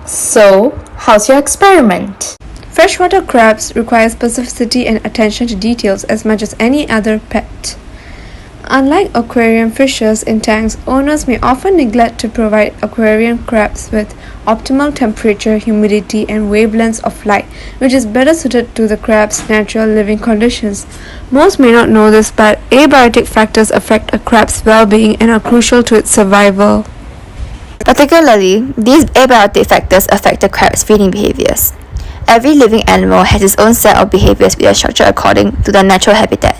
So, how's your experiment? Freshwater crabs require specificity and attention to details as much as any other pet. Unlike aquarium fishes in tanks, owners may often neglect to provide aquarium crabs with optimal temperature, humidity, and wavelengths of light, which is better suited to the crab's natural living conditions. Most may not know this, but abiotic factors affect a crab's well-being and are crucial to its survival. Particularly, these abiotic factors affect the crab's feeding behaviors. Every living animal has its own set of behaviors which are structured according to their natural habitat.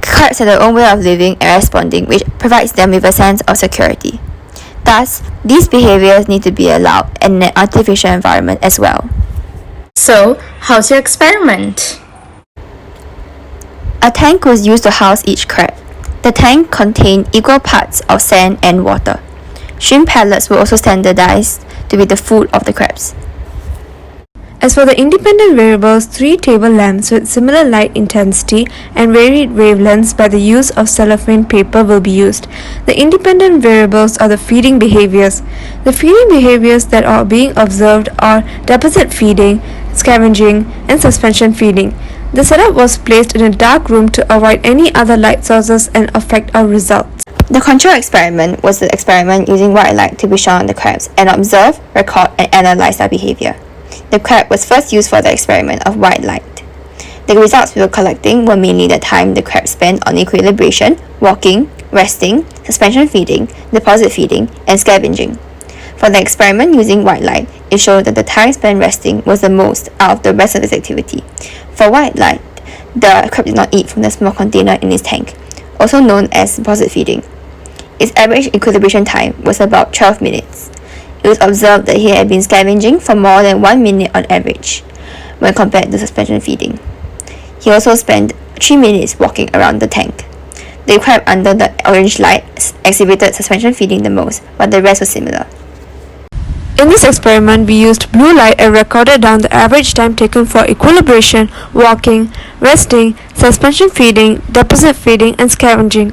Crabs have their own way of living and responding, which provides them with a sense of security. Thus, these behaviors need to be allowed in an artificial environment as well. So, how's your experiment? A tank was used to house each crab. The tank contained equal parts of sand and water. Shrimp pellets were also standardized to be the food of the crabs. As for the independent variables, 3 table lamps with similar light intensity and varied wavelengths by the use of cellophane paper will be used. The independent variables are the feeding behaviors. The feeding behaviors that are being observed are deposit feeding, scavenging, and suspension feeding. The setup was placed in a dark room to avoid any other light sources and affect our results. The control experiment was the experiment using white light to be shown on the crabs and observe, record, and analyze their behavior. The crab was first used for the experiment of white light. The results we were collecting were mainly the time the crab spent on equilibration, walking, resting, suspension feeding, deposit feeding, and scavenging. For the experiment using white light, it showed that the time spent resting was the most out of the rest of its activity. For white light, the crab did not eat from the small container in its tank, also known as deposit feeding. Its average equilibration time was about 12 minutes. It was observed that he had been scavenging for more than 1 minute on average, when compared to suspension feeding. He also spent 3 minutes walking around the tank. The crab under the orange light exhibited suspension feeding the most, but the rest was similar. In this experiment, we used blue light and recorded down the average time taken for equilibration, walking, resting, suspension feeding, deposit feeding, and scavenging.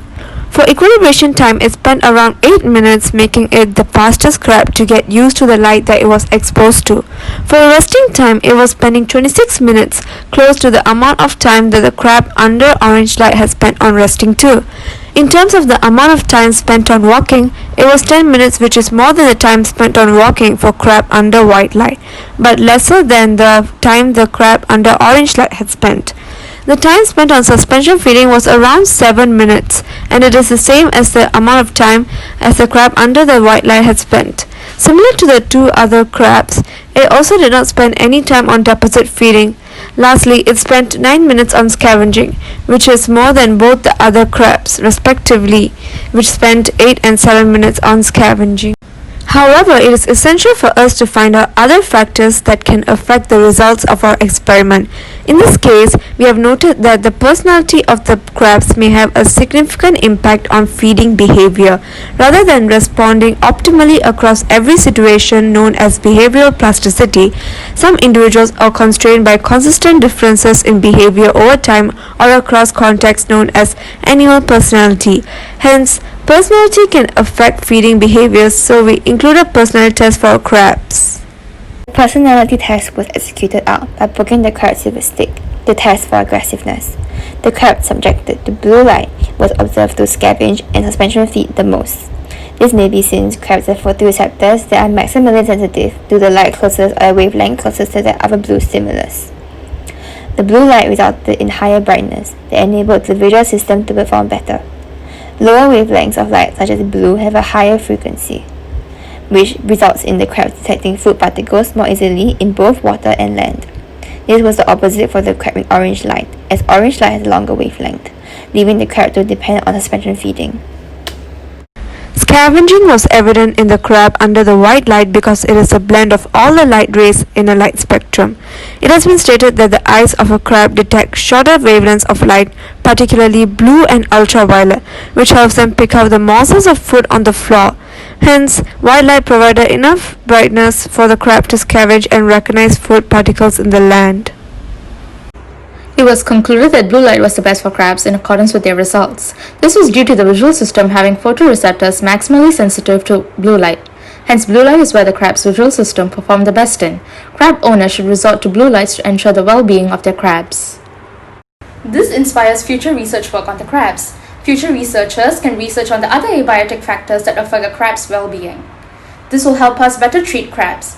For equilibration time, it spent around 8 minutes, making it the fastest crab to get used to the light that it was exposed to. For resting time, it was spending 26 minutes, close to the amount of time that the crab under orange light has spent on resting too. In terms of the amount of time spent on walking, it was 10 minutes, which is more than the time spent on walking for crab under white light, but lesser than the time the crab under orange light had spent. The time spent on suspension feeding was around 7 minutes, and it is the same as the amount of time as the crab under the white light had spent. Similar to the 2 other crabs, it also did not spend any time on deposit feeding. Lastly, it spent 9 minutes on scavenging, which is more than both the other crabs, respectively, which spent 8 and 7 minutes on scavenging. However, it is essential for us to find out other factors that can affect the results of our experiment. In this case, we have noted that the personality of the crabs may have a significant impact on feeding behavior. Rather than responding optimally across every situation known as behavioral plasticity, some individuals are constrained by consistent differences in behavior over time or across contexts known as animal personality. Hence, personality can affect feeding behaviors, so we included personality tests for crabs. The personality test was executed out by poking the crabs with a stick to test for aggressiveness. The crab subjected to blue light was observed to scavenge and suspension feed the most. This may be since crabs have photoreceptors that are maximally sensitive to the light closest or a wavelength closest to that of a blue stimulus. The blue light resulted in higher brightness that enabled the visual system to perform better. Lower wavelengths of light, such as blue, have a higher frequency, which results in the crabs detecting food particles more easily in both water and land. This was the opposite for the crab in orange light, as orange light has a longer wavelength, leaving the crab to depend on suspension feeding. Scavenging was evident in the crab under the white light because it is a blend of all the light rays in a light spectrum. It has been stated that the eyes of a crab detect shorter wavelengths of light, particularly blue and ultraviolet, which helps them pick up the morsels of food on the floor. Hence, white light provided enough brightness for the crab to scavenge and recognize food particles in the land. It was concluded that blue light was the best for crabs in accordance with their results. This was due to the visual system having photoreceptors maximally sensitive to blue light. Hence, blue light is where the crab's visual system perform the best in. Crab owners should resort to blue lights to ensure the well-being of their crabs. This inspires future research work on the crabs. Future researchers can research on the other abiotic factors that affect a crab's well-being. This will help us better treat crabs.